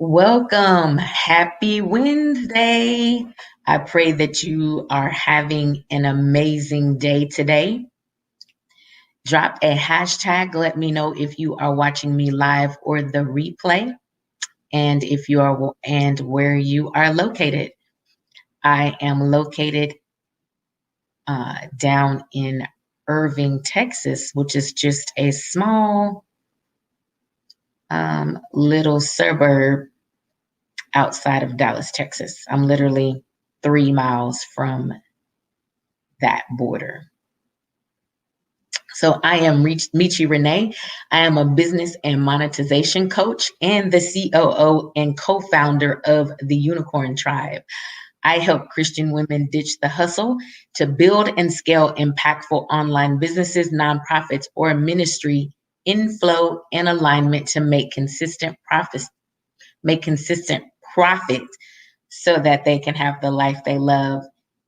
Welcome. Happy Wednesday. I pray that you are having an amazing day today. Drop a hashtag. Let me know if you are watching me live or the replay and if you are and where you are located. I am located down in Irving, Texas, which is just a small little suburb outside of Dallas, Texas. I'm literally 3 miles from that border. So I am Michi Renee. I am a business and monetization coach and the COO and co-founder of the Unikorn Trybe. I help Christian women ditch the hustle to build and scale impactful online businesses, nonprofits, or ministry in flow and alignment to make consistent profits so that they can have the life they love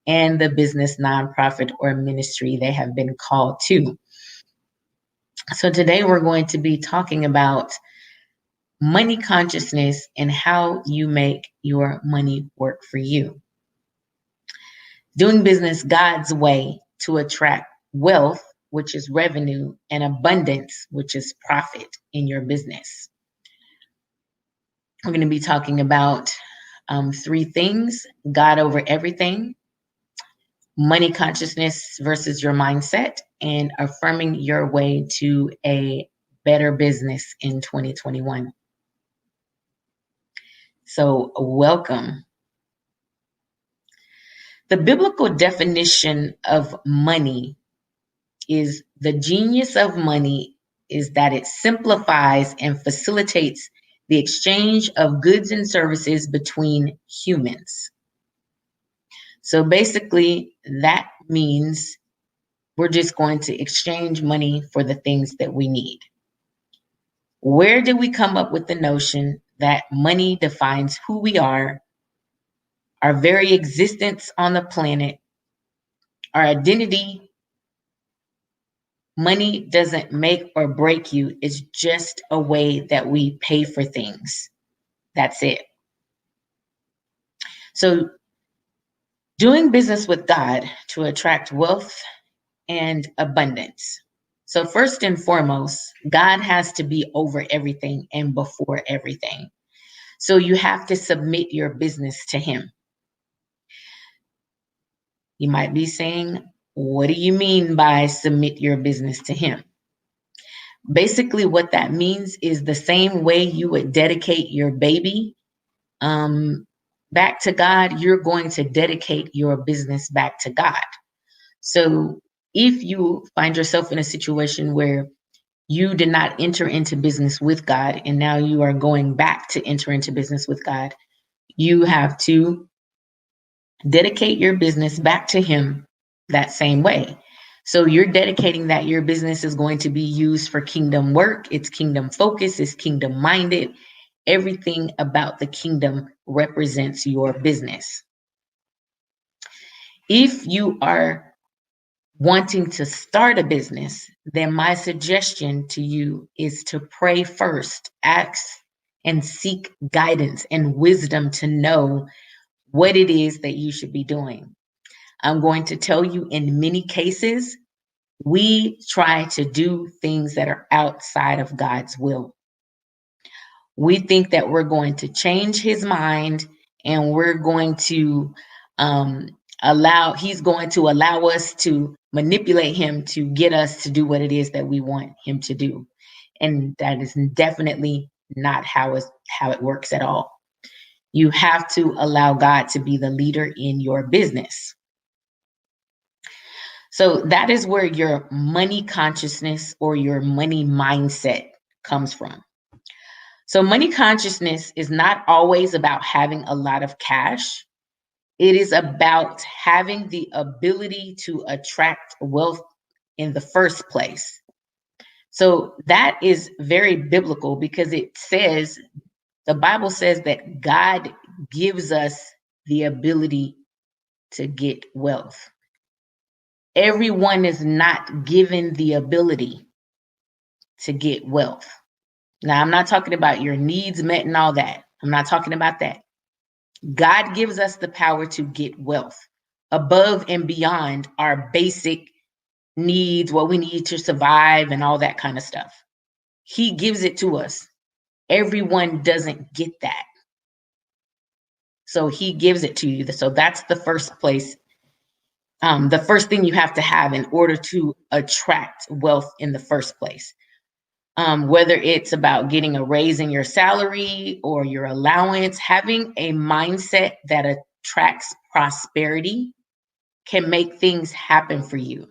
and the business, nonprofit, or ministry they have been called to. So today we're going to be talking about money consciousness and how you make your money work for you. Doing business God's way to attract wealth, which is revenue, and abundance, which is profit in your business. We're going to be talking about 3 things: God over everything, money consciousness versus your mindset, and affirming your way to a better business in 2021. So, welcome. The biblical definition of money is the genius of money is that it simplifies and facilitates the exchange of goods and services between humans. So basically, that means we're just going to exchange money for the things that we need. Where did we come up with the notion that money defines who we are, our very existence on the planet, our identity? Money doesn't make or break you. It's just a way that we pay for things. That's it. So doing business with God to attract wealth and abundance. So first and foremost, God has to be over everything and before everything. So you have to submit your business to Him. You might be saying, what do you mean by submit your business to Him? Basically, what that means is the same way you would dedicate your baby back to God, you're going to dedicate your business back to God. So if you find yourself in a situation where you did not enter into business with God, and now you are going back to enter into business with God, you have to dedicate your business back to Him that same way. So you're dedicating that your business is going to be used for kingdom work. It's kingdom focused, it's kingdom minded. Everything about the kingdom represents your business. If you are wanting to start a business, then my suggestion to you is to pray first, ask and seek guidance and wisdom to know what it is that you should be doing. I'm going to tell you, in many cases, we try to do things that are outside of God's will. We think that we're going to change His mind and we're going to He's going to allow us to manipulate Him to get us to do what it is that we want Him to do. And that is definitely not how it works at all. You have to allow God to be the leader in your business. So that is where your money consciousness or your money mindset comes from. So money consciousness is not always about having a lot of cash. It is about having the ability to attract wealth in the first place. So that is very biblical because the Bible says that God gives us the ability to get wealth. Everyone is not given the ability to get wealth. Now, I'm not talking about your needs met and all that. I'm not talking about that. God gives us the power to get wealth above and beyond our basic needs, what we need to survive, and all that kind of stuff. He gives it to us. Everyone doesn't get that. So he gives it to you. So that's the first place. The first thing you have to have in order to attract wealth in the first place. Whether it's about getting a raise in your salary or your allowance, having a mindset that attracts prosperity can make things happen for you.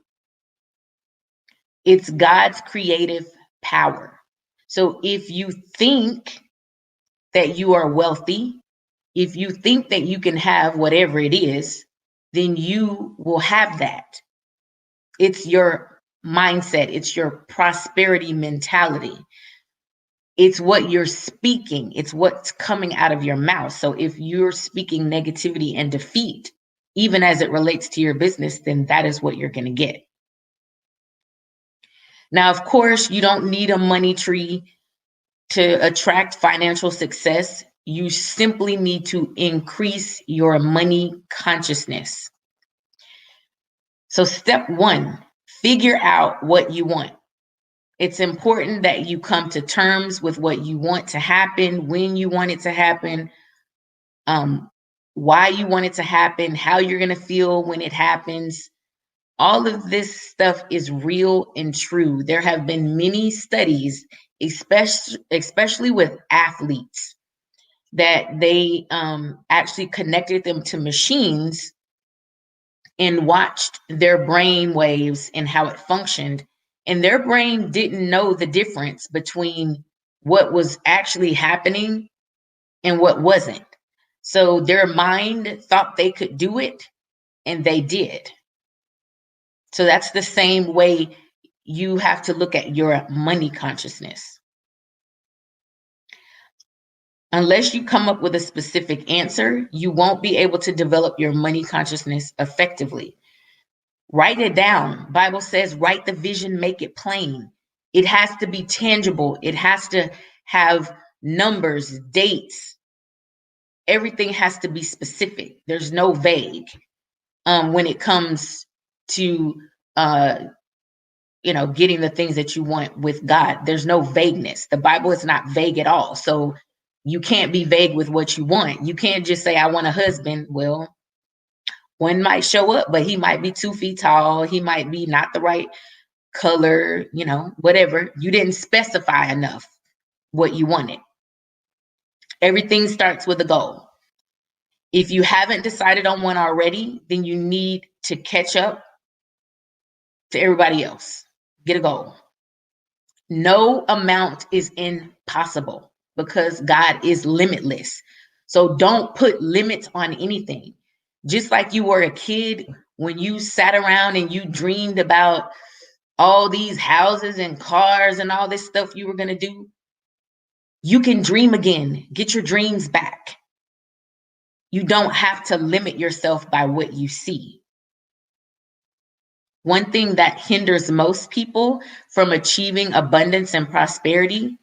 It's God's creative power. So if you think that you are wealthy, if you think that you can have whatever it is, then you will have that. It's your mindset, it's your prosperity mentality. It's what you're speaking, it's what's coming out of your mouth. So if you're speaking negativity and defeat, even as it relates to your business, then that is what you're going to get. Now, of course, you don't need a money tree to attract financial success. You simply need to increase your money consciousness. So step one, figure out what you want. It's important that you come to terms with what you want to happen, when you want it to happen, why you want it to happen, how you're going to feel when it happens. All of this stuff is real and true. There have been many studies, especially with athletes, that they actually connected them to machines and watched their brain waves and how it functioned. And their brain didn't know the difference between what was actually happening and what wasn't. So their mind thought they could do it, and they did. So that's the same way you have to look at your money consciousness. Unless you come up with a specific answer, you won't be able to develop your money consciousness effectively. Write it down. Bible says, write the vision, make it plain. It has to be tangible. It has to have numbers, dates. Everything has to be specific. There's no vague when it comes to getting the things that you want with God. There's no vagueness. The Bible is not vague at all. So you can't be vague with what you want. You can't just say, I want a husband. Well, one might show up, but he might be 2 feet tall. He might be not the right color, whatever. You didn't specify enough what you wanted. Everything starts with a goal. If you haven't decided on one already, then you need to catch up to everybody else. Get a goal. No amount is impossible because God is limitless. So don't put limits on anything. Just like you were a kid when you sat around and you dreamed about all these houses and cars and all this stuff you were going to do, you can dream again. Get your dreams back. You don't have to limit yourself by what you see. One thing that hinders most people from achieving abundance and prosperity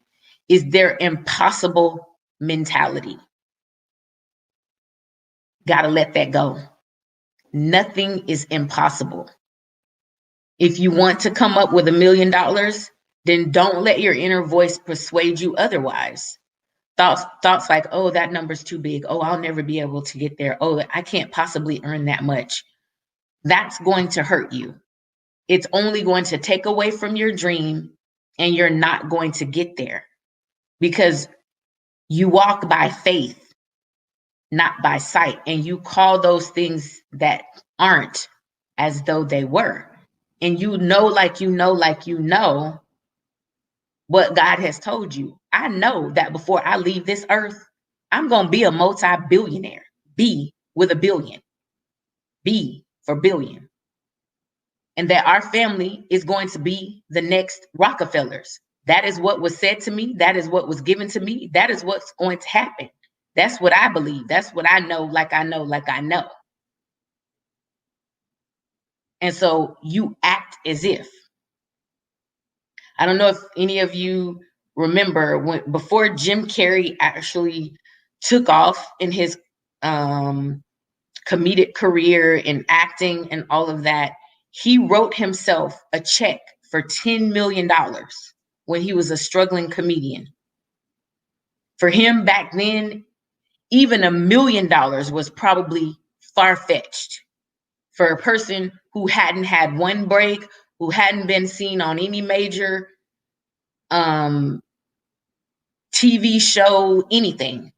is their impossible mentality. Got to let that go. Nothing is impossible. If you want to come up with $1 million, then don't let your inner voice persuade you otherwise. Thoughts like, oh, that number's too big. Oh, I'll never be able to get there. Oh, I can't possibly earn that much. That's going to hurt you. It's only going to take away from your dream, and you're not going to get there because you walk by faith, not by sight, and you call those things that aren't as though they were. And like you know what God has told you. I know that before I leave this earth, I'm going to be a multi-billionaire. B with a billion. B for billion. And that our family is going to be the next Rockefellers. That is what was said to me. That is what was given to me. That is what's going to happen. That's what I believe. That's what I know, like I know, like I know. And so you act as if. I don't know if any of you remember before Jim Carrey actually took off in his comedic career in acting and all of that, he wrote himself a check for $10 million when he was a struggling comedian. For him back then, even $1 million was probably far-fetched for a person who hadn't had one break, who hadn't been seen on any major TV show, anything.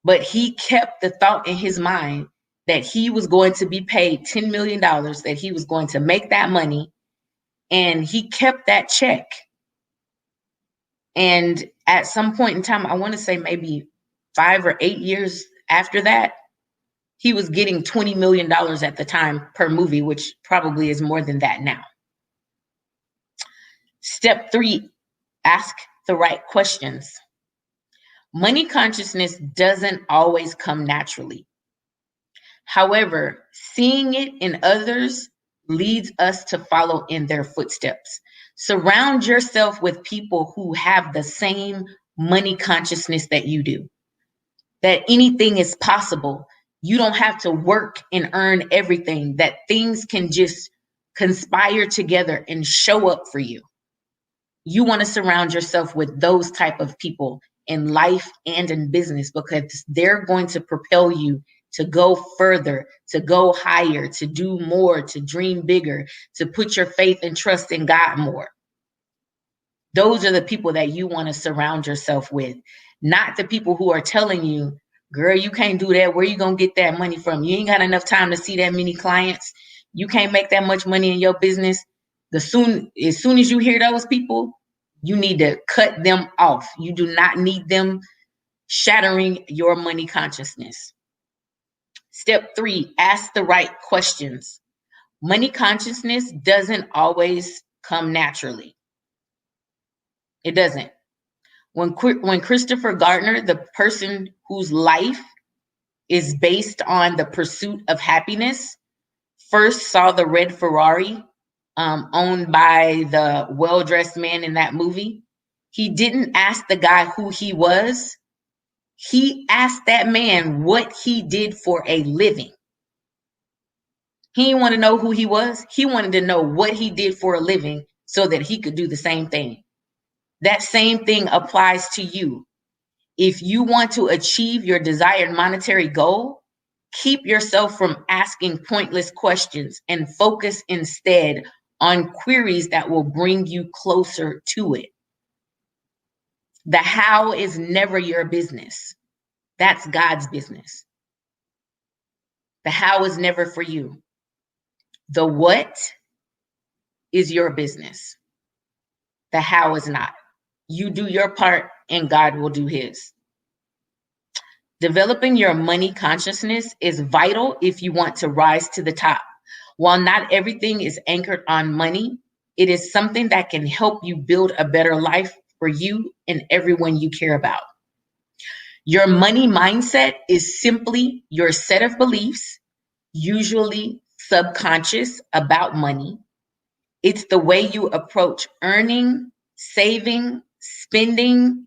But he kept the thought in his mind that he was going to be paid $10 million, that he was going to make that money, and he kept that check. And at some point in time, I want to say maybe 5 or 8 years after that, he was getting $20 million at the time per movie, which probably is more than that now. Step 3, ask the right questions. Money consciousness doesn't always come naturally. However, seeing it in others leads us to follow in their footsteps. Surround yourself with people who have the same money consciousness that you do, that anything is possible. You don't have to work and earn everything, that things can just conspire together and show up for you. You want to surround yourself with those type of people in life and in business, because they're going to propel you to go further, to go higher, to do more, to dream bigger, to put your faith and trust in God more. Those are the people that you want to surround yourself with, not the people who are telling you, girl, you can't do that. Where you going to get that money from? You ain't got enough time to see that many clients. You can't make that much money in your business. As soon as you hear those people, you need to cut them off. You do not need them shattering your money consciousness. Step 3, ask the right questions. Money consciousness doesn't always come naturally. It doesn't. When Christopher Gardner, the person whose life is based on the pursuit of happiness, first saw the red Ferrari owned by the well-dressed man in that movie, he didn't ask the guy who he was. He asked that man what he did for a living. He didn't want to know who he was. He wanted to know what he did for a living so that he could do the same thing. That same thing applies to you. If you want to achieve your desired monetary goal, keep yourself from asking pointless questions and focus instead on queries that will bring you closer to it. The how is never your business. That's God's business. The how is never for you. The what is your business. The how is not. You do your part and God will do his. Developing your money consciousness is vital if you want to rise to the top. While not everything is anchored on money, it is something that can help you build a better life for you and everyone you care about. Your money mindset is simply your set of beliefs, usually subconscious, about money. It's the way you approach earning, saving, spending,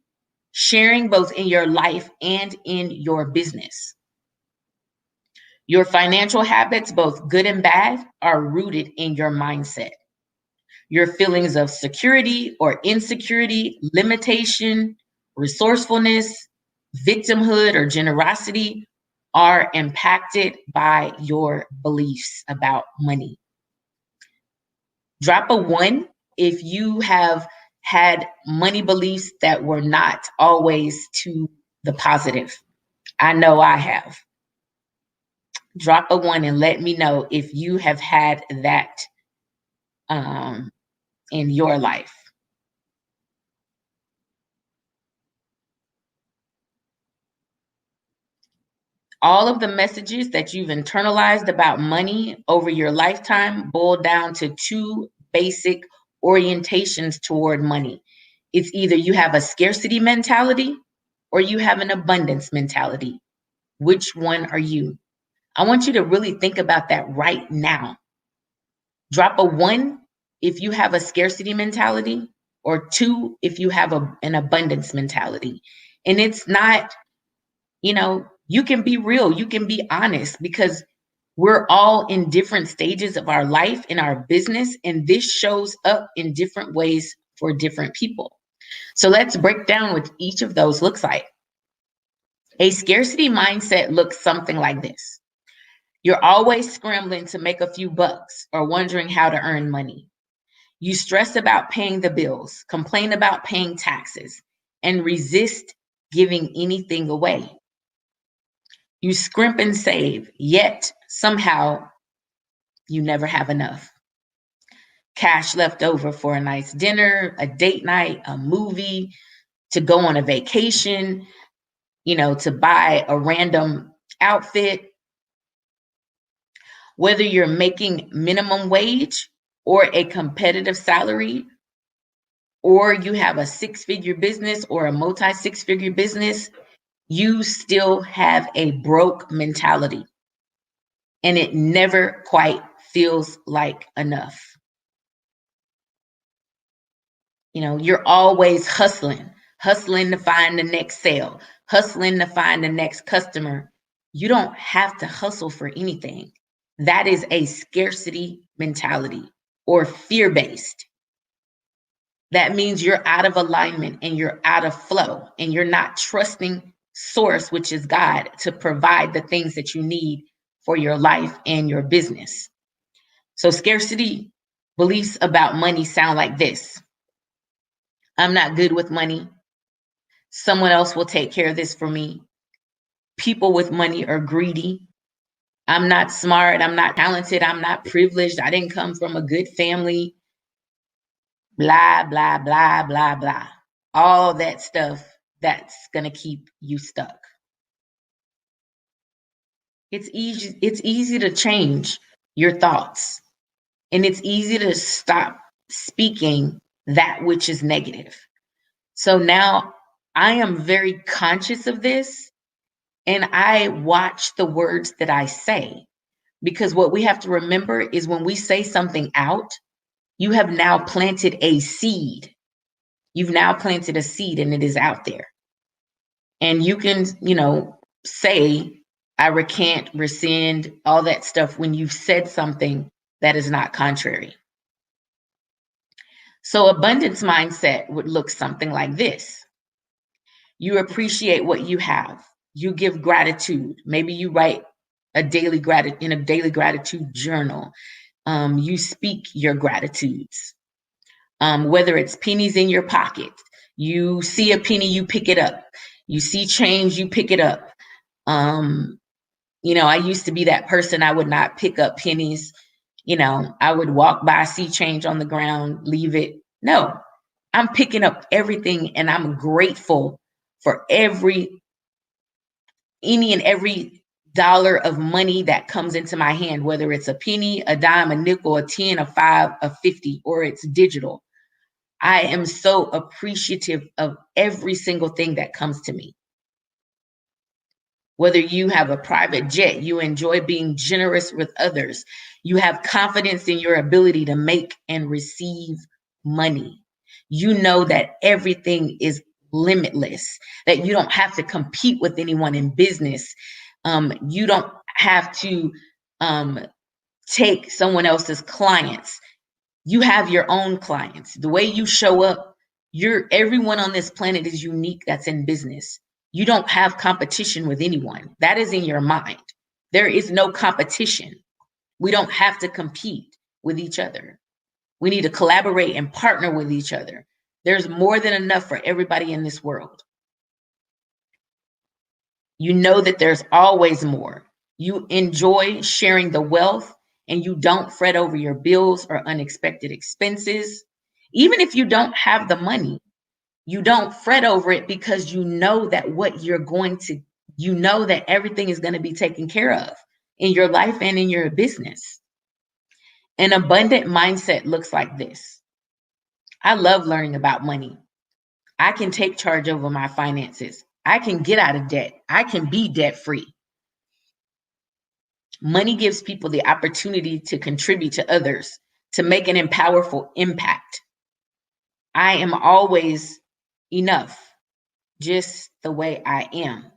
sharing, both in your life and in your business. Your financial habits, both good and bad, are rooted in your mindset. Your feelings of security or insecurity, limitation, resourcefulness, victimhood, or generosity are impacted by your beliefs about money. Drop a 1 if you have had money beliefs that were not always to the positive. I know I have. Drop a 1 and let me know if you have had that in your life. All of the messages that you've internalized about money over your lifetime boil down to 2 basic orientations toward money. It's either you have a scarcity mentality or you have an abundance mentality. Which one are you? I want you to really think about that right now. Drop a 1 if you have a scarcity mentality, or 2 if you have an abundance mentality. And it's not You can be real, you can be honest, because we're all in different stages of our life, in our business, and this shows up in different ways for different people. So let's break down what each of those looks like. A scarcity mindset looks something like this. You're always scrambling to make a few bucks or wondering how to earn money. You stress about paying the bills, complain about paying taxes, and resist giving anything away. You scrimp and save, yet somehow you never have enough. Cash left over for a nice dinner, a date night, a movie, to go on a vacation, to buy a random outfit. Whether you're making minimum wage or a competitive salary, or you have a six-figure business or a multi-six-figure business, you still have a broke mentality. And it never quite feels like enough. You're always hustling to find the next sale, hustling to find the next customer. You don't have to hustle for anything. That is a scarcity mentality or fear-based. That means you're out of alignment and you're out of flow and you're not trusting source, which is God, to provide the things that you need for your life and your business. So scarcity beliefs about money sound like this. I'm not good with money. Someone else will take care of this for me. People with money are greedy. I'm not smart. I'm not talented. I'm not privileged. I didn't come from a good family. Blah, blah, blah, blah, blah. All that stuff that's going to keep you stuck. It's easy to change your thoughts, and it's easy to stop speaking that which is negative. So now I am very conscious of this, and I watch the words that I say, because what we have to remember is when we say something out, you have now planted a seed. You've now planted a seed and it is out there. And you can, say, I recant, rescind, all that stuff when you've said something that is not contrary. So abundance mindset would look something like this. You appreciate what you have. You give gratitude. Maybe you write in a daily gratitude journal. You speak your gratitudes. Whether it's pennies in your pocket, you see a penny, you pick it up. You see change, you pick it up. I used to be that person. I would not pick up pennies. I would walk by, see change on the ground, leave it. No, I'm picking up everything, and I'm grateful for any and every dollar of money that comes into my hand, whether it's a penny, a dime, a nickel, a 10, a 5, a 50, or it's digital. I am so appreciative of every single thing that comes to me. Whether you have a private jet, you enjoy being generous with others, you have confidence in your ability to make and receive money. You know that everything is limitless, that you don't have to compete with anyone in business. You don't have to take someone else's clients. You have your own clients. The way you show up, everyone on this planet is unique that's in business. You don't have competition with anyone. That is in your mind. There is no competition. We don't have to compete with each other. We need to collaborate and partner with each other. There's more than enough for everybody in this world. You know that there's always more. You enjoy sharing the wealth, and you don't fret over your bills or unexpected expenses. Even if you don't have the money, you don't fret over it, because you know that that everything is going to be taken care of in your life and in your business. An abundant mindset looks like this. I love learning about money. I can take charge over my finances. I can get out of debt. I can be debt free. Money gives people the opportunity to contribute to others, to make an powerful impact. I am always enough, just the way I am.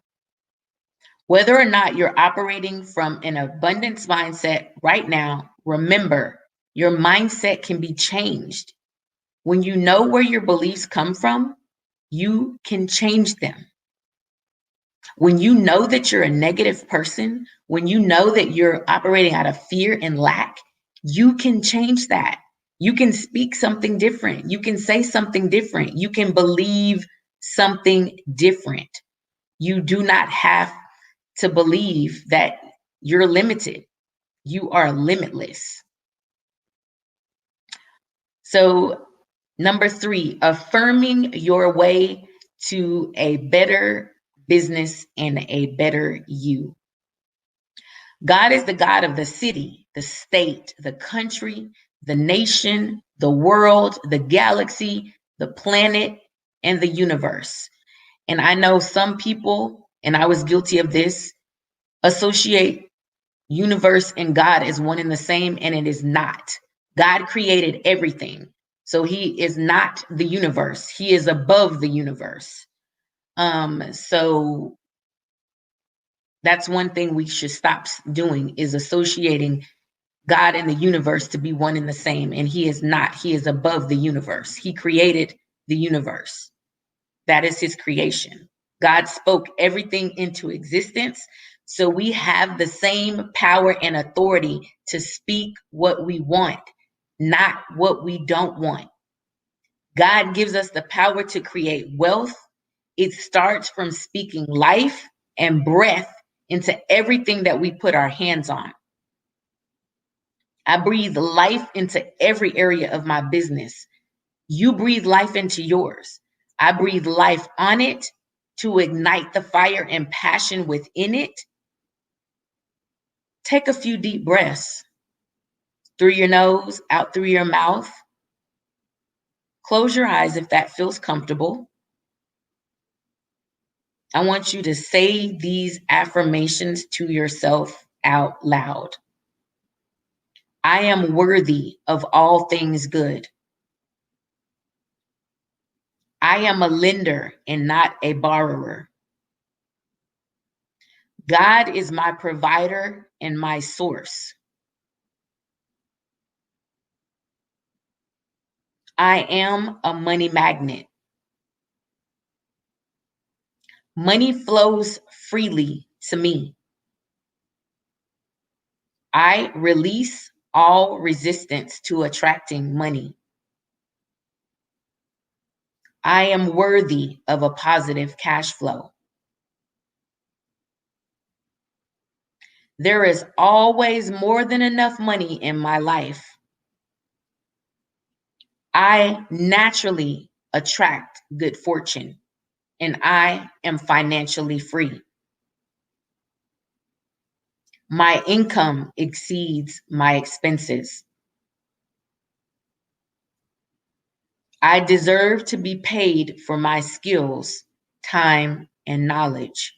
Whether or not you're operating from an abundance mindset right now, remember your mindset can be changed. When you know where your beliefs come from, you can change them. When you know that you're a negative person, when you know that you're operating out of fear and lack, you can change that. You can speak something different. You can say something different. You can believe something different. You do not have to believe that you're limited. You are limitless. So, number 3, affirming your way to a better business and a better you. God is the God of the city, the state, the country, the nation, the world, the galaxy, the planet, and the universe. And I know some people, and I was guilty of this, associate universe and God as one and the same, and it is not. God created everything. So he is not the universe. He is above the universe. So that's one thing we should stop doing, is associating God and the universe to be one and the same. And he is not. He is above the universe. He created the universe. That is his creation. God spoke everything into existence. So we have the same power and authority to speak what we want, not what we don't want. God gives us the power to create wealth. It starts from speaking life and breath into everything that we put our hands on. I breathe life into every area of my business. You breathe life into yours. I breathe life on it to ignite the fire and passion within it. Take a few deep breaths through your nose, out through your mouth. Close your eyes if that feels comfortable. I want you to say these affirmations to yourself out loud. I am worthy of all things good. I am a lender and not a borrower. God is my provider and my source. I am a money magnet. Money flows freely to me. I release all resistance to attracting money. I am worthy of a positive cash flow. There is always more than enough money in my life. I naturally attract good fortune, and I am financially free. My income exceeds my expenses. I deserve to be paid for my skills, time, and knowledge.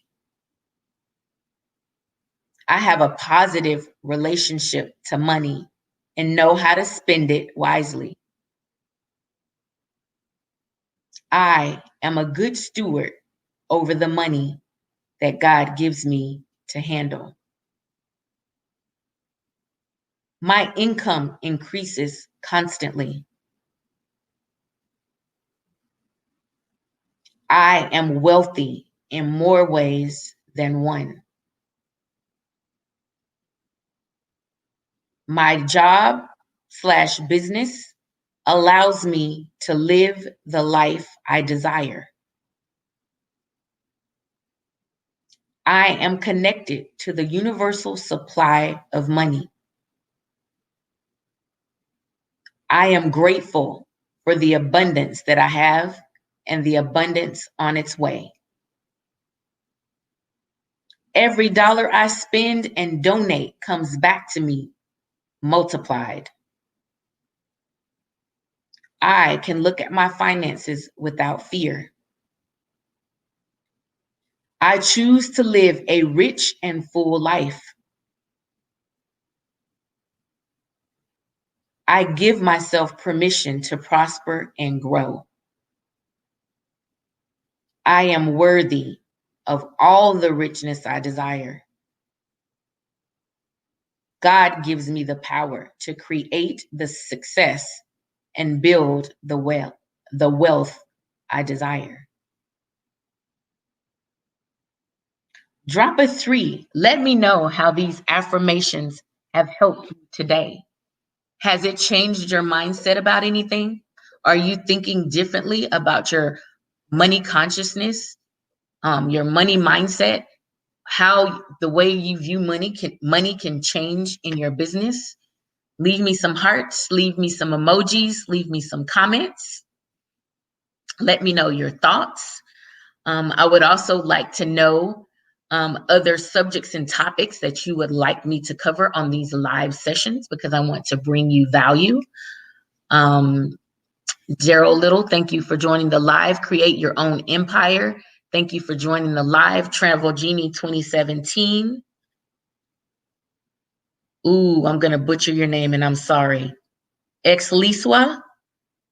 I have a positive relationship to money and know how to spend it wisely. I am a good steward over the money that God gives me to handle. My income increases constantly. I am wealthy in more ways than one. My job/business allows me to live the life I desire. I am connected to the universal supply of money. I am grateful for the abundance that I have and the abundance on its way. Every dollar I spend and donate comes back to me multiplied. I can look at my finances without fear. I choose to live a rich and full life. I give myself permission to prosper and grow. I am worthy of all the richness I desire. God gives me the power to create the success and build the wealth I desire. Drop a 3. Let me know how these affirmations have helped you today. Has it changed your mindset about anything? Are you thinking differently about your money consciousness, your money mindset, how the way you view money can change in your business? Leave me some hearts, leave me some emojis, leave me some comments. Let me know your thoughts. I would also like to know other subjects and topics that you would like me to cover on these live sessions, because I want to bring you value. Gerald Little, thank you for joining the live. Create Your Own Empire. Thank you for joining the live. Travel Genie 2017. Ooh, I'm going to butcher your name and I'm sorry. Ex Liswa,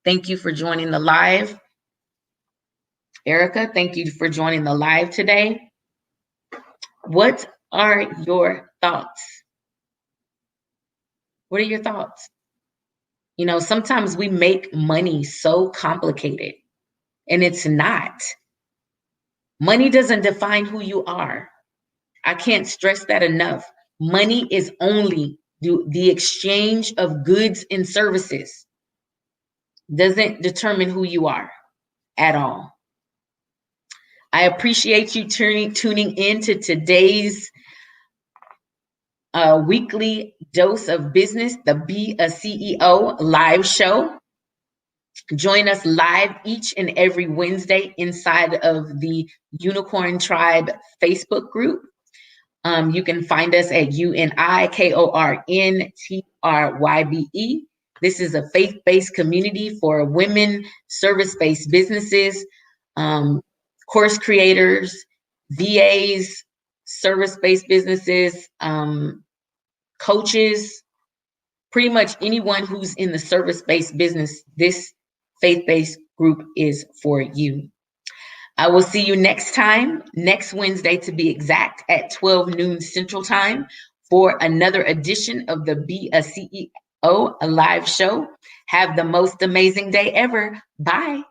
thank you for joining the live. Erica, thank you for joining the live today. What are your thoughts? What are your thoughts? You know, sometimes we make money so complicated, and it's not. Money doesn't define who you are. I can't stress that enough. Money is only the exchange of goods and services. Doesn't determine who you are at all. I appreciate you tuning in to today's weekly dose of business, the Be a CEO live show. Join us live each and every Wednesday inside of the Unikorn Trybe Facebook group. You can find us at UNIKORNTRYBE. This is a faith-based community for women, service-based businesses, course creators, VAs, service-based businesses, coaches, pretty much anyone who's in the service-based business. This faith-based group is for you. I will see you next time, next Wednesday to be exact, at 12 noon Central Time for another edition of the Be a CEO live show. Have the most amazing day ever. Bye.